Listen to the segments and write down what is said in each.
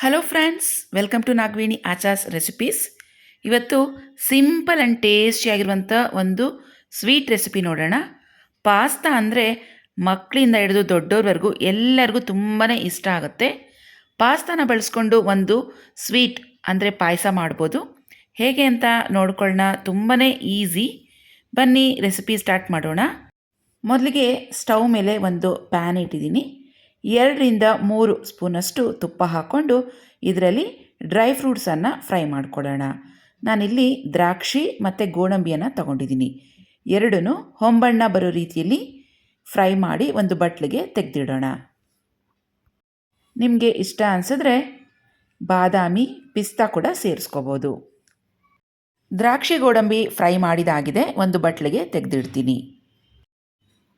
Hello friends, welcome to Nagaveni Acha's recipes. ಇವತ್ತು simple and ಟೇಸ್ಟಿಯಾಗಿರುವಂಥ ಒಂದು ಸ್ವೀಟ್ ರೆಸಿಪಿ ನೋಡೋಣ. ಪಾಸ್ತಾ ಅಂದರೆ ಮಕ್ಕಳಿಂದ ಹಿಡಿದು ದೊಡ್ಡವ್ರವರೆಗೂ ಎಲ್ಲರಿಗೂ ತುಂಬಾ ಇಷ್ಟ ಆಗುತ್ತೆ. ಪಾಸ್ತಾನ ಬಳಸ್ಕೊಂಡು ಒಂದು ಸ್ವೀಟ್ ಅಂದರೆ ಪಾಯಸ ಮಾಡ್ಬೋದು. ಹೇಗೆ ಅಂತ ನೋಡ್ಕೊಳ್ಳೋಣ. ತುಂಬಾ ಈಸಿ. ಬನ್ನಿ ರೆಸಿಪಿ ಸ್ಟಾರ್ಟ್ ಮಾಡೋಣ. ಮೊದಲಿಗೆ ಸ್ಟವ್ ಮೇಲೆ ಒಂದು ಪ್ಯಾನ್ ಇಟ್ಟಿದ್ದೀನಿ. 2-3 ಸ್ಪೂನಷ್ಟು ತುಪ್ಪ ಹಾಕ್ಕೊಂಡು ಇದರಲ್ಲಿ ಡ್ರೈ ಫ್ರೂಟ್ಸನ್ನು ಫ್ರೈ ಮಾಡ್ಕೊಳ್ಳೋಣ. ನಾನಿಲ್ಲಿ ದ್ರಾಕ್ಷಿ ಮತ್ತು ಗೋಡಂಬಿಯನ್ನು ತಗೊಂಡಿದ್ದೀನಿ. ಎರಡೂ ಹೊಂಬಣ್ಣ ಬರೋ ರೀತಿಯಲ್ಲಿ ಫ್ರೈ ಮಾಡಿ ಒಂದು ಬಟ್ಲಿಗೆ ತೆಗೆದಿಡೋಣ. ನಿಮಗೆ ಇಷ್ಟ ಅನಿಸಿದ್ರೆ ಬಾದಾಮಿ, ಪಿಸ್ತಾ ಕೂಡ ಸೇರಿಸ್ಕೋಬೋದು. ದ್ರಾಕ್ಷಿ ಗೋಡಂಬಿ ಫ್ರೈ ಮಾಡಿದಾಗಿದೆ, ಒಂದು ಬಟ್ಲಿಗೆ ತೆಗೆದಿಡ್ತೀನಿ.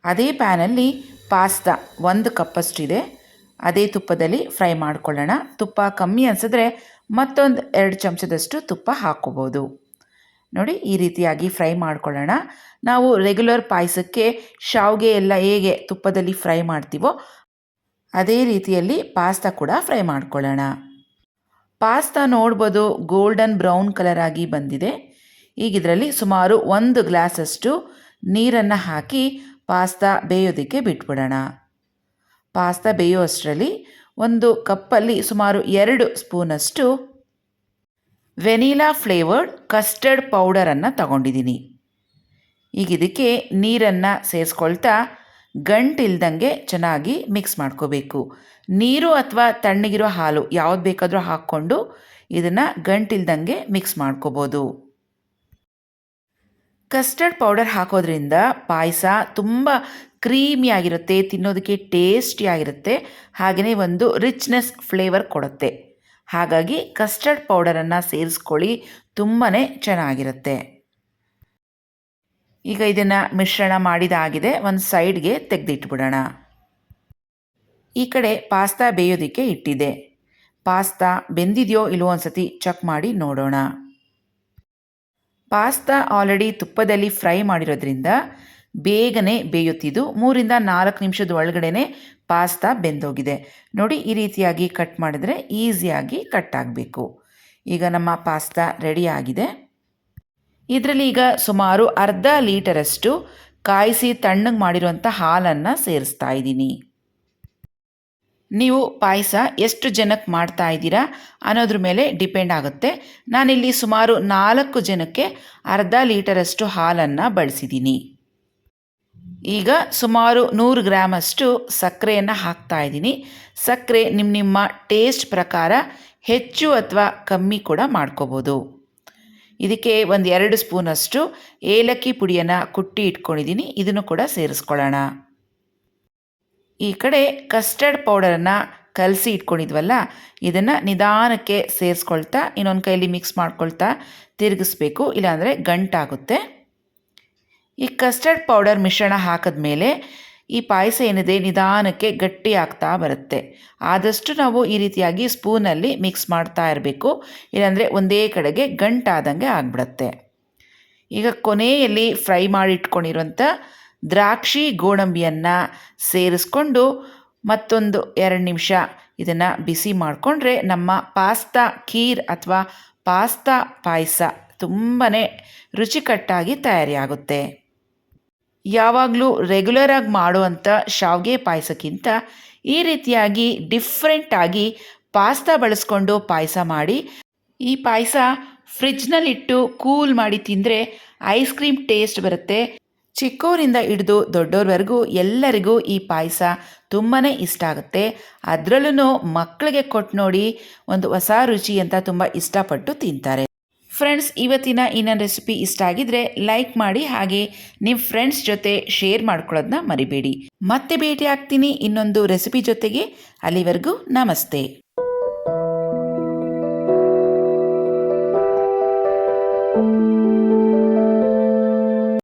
ಅದೇ ಪ್ಯಾನಲ್ಲಿ ಪಾಸ್ತಾ 1 ಕಪ್ಪಷ್ಟಿದೆ. ಅದೇ ತುಪ್ಪದಲ್ಲಿ ಫ್ರೈ ಮಾಡ್ಕೊಳ್ಳೋಣ. ತುಪ್ಪ ಕಮ್ಮಿ ಅನಿಸಿದ್ರೆ ಮತ್ತೊಂದು 2 ಚಮಚದಷ್ಟು ತುಪ್ಪ ಹಾಕ್ಕೋಬೋದು. ನೋಡಿ, ಈ ರೀತಿಯಾಗಿ ಫ್ರೈ ಮಾಡ್ಕೊಳ್ಳೋಣ. ನಾವು ರೆಗ್ಯುಲರ್ ಪಾಯಸಕ್ಕೆ ಶಾವಿಗೆ ಎಲ್ಲ ಹೇಗೆ ತುಪ್ಪದಲ್ಲಿ ಫ್ರೈ ಮಾಡ್ತೀವೋ ಅದೇ ರೀತಿಯಲ್ಲಿ ಪಾಸ್ತಾ ಕೂಡ ಫ್ರೈ ಮಾಡ್ಕೊಳ್ಳೋಣ. ಪಾಸ್ತಾ ನೋಡ್ಬೋದು ಗೋಲ್ಡನ್ ಬ್ರೌನ್ ಕಲರ್ ಆಗಿ ಬಂದಿದೆ. ಈಗ ಇದರಲ್ಲಿ ಸುಮಾರು 1 ಗ್ಲಾಸಷ್ಟು ನೀರನ್ನು ಹಾಕಿ ಪಾಸ್ತಾ ಬೇಯೋದಕ್ಕೆ ಬಿಟ್ಬಿಡೋಣ. ಪಾಸ್ತಾ ಬೇಯೋ ಅಷ್ಟರಲ್ಲಿ ಒಂದು ಕಪ್ಪಲ್ಲಿ ಸುಮಾರು 2 ಸ್ಪೂನಷ್ಟು ವೆನಿಲಾ ಫ್ಲೇವರ್ಡ್ ಕಸ್ಟರ್ಡ್ ಪೌಡರನ್ನು ತಗೊಂಡಿದ್ದೀನಿ. ಈಗ ಇದಕ್ಕೆ ನೀರನ್ನು ಸೇರಿಸ್ಕೊಳ್ತಾ ಗಂಟಿಲ್ದಂಗೆ ಚೆನ್ನಾಗಿ ಮಿಕ್ಸ್ ಮಾಡ್ಕೋಬೇಕು. ನೀರು ಅಥವಾ ತಣ್ಣಗಿರೋ ಹಾಲು ಯಾವ್ದು ಬೇಕಾದರೂ ಹಾಕ್ಕೊಂಡು ಇದನ್ನು ಗಂಟಿಲ್ದಂಗೆ ಮಿಕ್ಸ್ ಮಾಡ್ಕೋಬೋದು. ಕಸ್ಟರ್ಡ್ ಪೌಡರ್ ಹಾಕೋದ್ರಿಂದ ಪಾಯಸ ತುಂಬ ಕ್ರೀಮಿಯಾಗಿರುತ್ತೆ, ತಿನ್ನೋದಕ್ಕೆ ಟೇಸ್ಟಿಯಾಗಿರುತ್ತೆ, ಹಾಗೆಯೇ ಒಂದು ರಿಚ್ನೆಸ್ ಫ್ಲೇವರ್ ಕೊಡುತ್ತೆ. ಹಾಗಾಗಿ ಕಸ್ಟರ್ಡ್ ಪೌಡರನ್ನು ಸೇರಿಸ್ಕೊಳ್ಳಿ, ತುಂಬಾ ಚೆನ್ನಾಗಿರುತ್ತೆ. ಈಗ ಇದನ್ನು ಮಿಶ್ರಣ ಮಾಡಿದಾಗಿದೆ, ಒಂದು ಸೈಡ್ಗೆ ತೆಗೆದಿಟ್ಬಿಡೋಣ. ಈ ಕಡೆ ಪಾಸ್ತಾ ಬೇಯೋದಕ್ಕೆ ಇಟ್ಟಿದೆ. ಪಾಸ್ತಾ ಬೆಂದಿದೆಯೋ ಇಲ್ವೋ ಒಂದು ಸತಿ ಚೆಕ್ ಮಾಡಿ ನೋಡೋಣ. ಪಾಸ್ತಾ ಆಲ್ರೆಡಿ ತುಪ್ಪದಲ್ಲಿ ಫ್ರೈ ಮಾಡಿರೋದ್ರಿಂದ ಬೇಗನೆ ಬೇಯುತ್ತಿದ್ದು 3-4 ನಿಮಿಷದ ಒಳಗಡೆ ಪಾಸ್ತಾ ಬೆಂದೋಗಿದೆ. ನೋಡಿ, ಈ ರೀತಿಯಾಗಿ ಕಟ್ ಮಾಡಿದ್ರೆ ಈಸಿಯಾಗಿ ಕಟ್ ಆಗಬೇಕು. ಈಗ ನಮ್ಮ ಪಾಸ್ತಾ ರೆಡಿ ಆಗಿದೆ. ಇದರಲ್ಲಿ ಈಗ ಸುಮಾರು ಅರ್ಧ ಲೀಟರಷ್ಟು ಕಾಯಿಸಿ ತಣ್ಣಗೆ ಮಾಡಿರುವಂಥ ಹಾಲನ್ನು ಸೇರಿಸ್ತಾ ಇದ್ದೀನಿ. ನೀವು ಪಾಯಸ ಎಷ್ಟು ಜನಕ್ಕೆ ಮಾಡ್ತಾ ಇದ್ದೀರಾ ಅನ್ನೋದ್ರ ಮೇಲೆ ಡಿಪೆಂಡ್ ಆಗುತ್ತೆ. ನಾನಿಲ್ಲಿ ಸುಮಾರು 4 ಜನಕ್ಕೆ ಅರ್ಧ ಲೀಟರಷ್ಟು ಹಾಲನ್ನು ಬಳಸಿದ್ದೀನಿ. ಈಗ ಸುಮಾರು 100 ಗ್ರಾಮಷ್ಟು ಸಕ್ಕರೆಯನ್ನು ಹಾಕ್ತಾ ಇದ್ದೀನಿ. ಸಕ್ಕರೆ ನಿಮ್ಮ ಟೇಸ್ಟ್ ಪ್ರಕಾರ ಹೆಚ್ಚು ಅಥವಾ ಕಮ್ಮಿ ಕೂಡ ಮಾಡ್ಕೋಬೋದು. ಇದಕ್ಕೆ ಒಂದು 2 ಸ್ಪೂನಷ್ಟು ಏಲಕ್ಕಿ ಪುಡಿಯನ್ನು ಕುಟ್ಟಿ ಇಟ್ಕೊಂಡಿದ್ದೀನಿ, ಇದನ್ನು ಕೂಡ ಸೇರಿಸ್ಕೊಳ್ಳೋಣ. ಈ ಕಡೆ ಕಸ್ಟರ್ಡ್ ಪೌಡರನ್ನು ಕಲಸಿ ಇಟ್ಕೊಂಡಿದ್ವಲ್ಲ, ಇದನ್ನು ನಿಧಾನಕ್ಕೆ ಸೇರಿಸ್ಕೊಳ್ತಾ ಇನ್ನೊಂದು ಕೈಯಲ್ಲಿ ಮಿಕ್ಸ್ ಮಾಡ್ಕೊಳ್ತಾ ತಿರುಗಿಸ್ಬೇಕು, ಇಲ್ಲಾಂದರೆ ಗಂಟಾಗುತ್ತೆ. ಈ ಕಸ್ಟರ್ಡ್ ಪೌಡರ್ ಮಿಶ್ರಣ ಹಾಕಿದ್ಮೇಲೆ ಈ ಪಾಯಸ ಏನಿದೆ ನಿಧಾನಕ್ಕೆ ಗಟ್ಟಿ ಆಗ್ತಾ ಬರುತ್ತೆ. ಆದಷ್ಟು ನಾವು ಈ ರೀತಿಯಾಗಿ ಸ್ಪೂನಲ್ಲಿ ಮಿಕ್ಸ್ ಮಾಡ್ತಾ ಇರಬೇಕು, ಇಲ್ಲಾಂದರೆ ಒಂದೇ ಕಡೆಗೆ ಗಂಟಾದಂಗೆ ಆಗಿಬಿಡುತ್ತೆ. ಈಗ ಕೊನೆಯಲ್ಲಿ ಫ್ರೈ ಮಾಡಿ ಇಟ್ಕೊಂಡಿರುವಂಥ ದ್ರಾಕ್ಷಿ ಗೋಡಂಬಿಯನ್ನು ಸೇರಿಸ್ಕೊಂಡು ಮತ್ತೊಂದು 2 ನಿಮಿಷ ಇದನ್ನು ಬಿಸಿ ಮಾಡಿಕೊಂಡ್ರೆ ನಮ್ಮ ಪಾಸ್ತಾ ಖೀರ್ ಅಥವಾ ಪಾಸ್ತಾ ಪಾಯಸ ತುಂಬಾ ರುಚಿಕಟ್ಟಾಗಿ ತಯಾರಿಯಾಗುತ್ತೆ. ಯಾವಾಗಲೂ ರೆಗ್ಯುಲರಾಗಿ ಮಾಡುವಂಥ ಶಾವಿಗೆ ಪಾಯಸಕ್ಕಿಂತ ಈ ರೀತಿಯಾಗಿ ಡಿಫ್ರೆಂಟಾಗಿ ಪಾಸ್ತಾ ಬಳಸ್ಕೊಂಡು ಪಾಯಸ ಮಾಡಿ, ಈ ಪಾಯಸ ಫ್ರಿಜ್ನಲ್ಲಿಟ್ಟು ಕೂಲ್ ಮಾಡಿ ತಿಂದರೆ ಐಸ್ ಕ್ರೀಮ್ ಟೇಸ್ಟ್ ಬರುತ್ತೆ. ಚಿಕ್ಕವರಿಂದ ಹಿಡಿದು ದೊಡ್ಡವ್ರವರೆಗೂ ಎಲ್ಲರಿಗೂ ಈ ಪಾಯಸ ತುಂಬಾ ಇಷ್ಟ ಆಗುತ್ತೆ. ಅದರಲ್ಲೂ ಮಕ್ಕಳಿಗೆ ಕೊಟ್ಟು ನೋಡಿ, ಒಂದು ಹೊಸ ರುಚಿ ಅಂತ ತುಂಬ ಇಷ್ಟಪಟ್ಟು ತಿಂತಾರೆ. ಫ್ರೆಂಡ್ಸ್, ಇವತ್ತಿನ ಈ ನನ್ನ ರೆಸಿಪಿ ಇಷ್ಟ ಆಗಿದ್ರೆ ಲೈಕ್ ಮಾಡಿ, ಹಾಗೆ ನಿಮ್ಮ ಫ್ರೆಂಡ್ಸ್ ಜೊತೆ ಶೇರ್ ಮಾಡ್ಕೊಳ್ಳೋದನ್ನ ಮರಿಬೇಡಿ. ಮತ್ತೆ ಭೇಟಿ ಆಗ್ತೀನಿ ಇನ್ನೊಂದು ರೆಸಿಪಿ ಜೊತೆಗೆ. ಅಲ್ಲಿವರೆಗೂ ನಮಸ್ತೆ.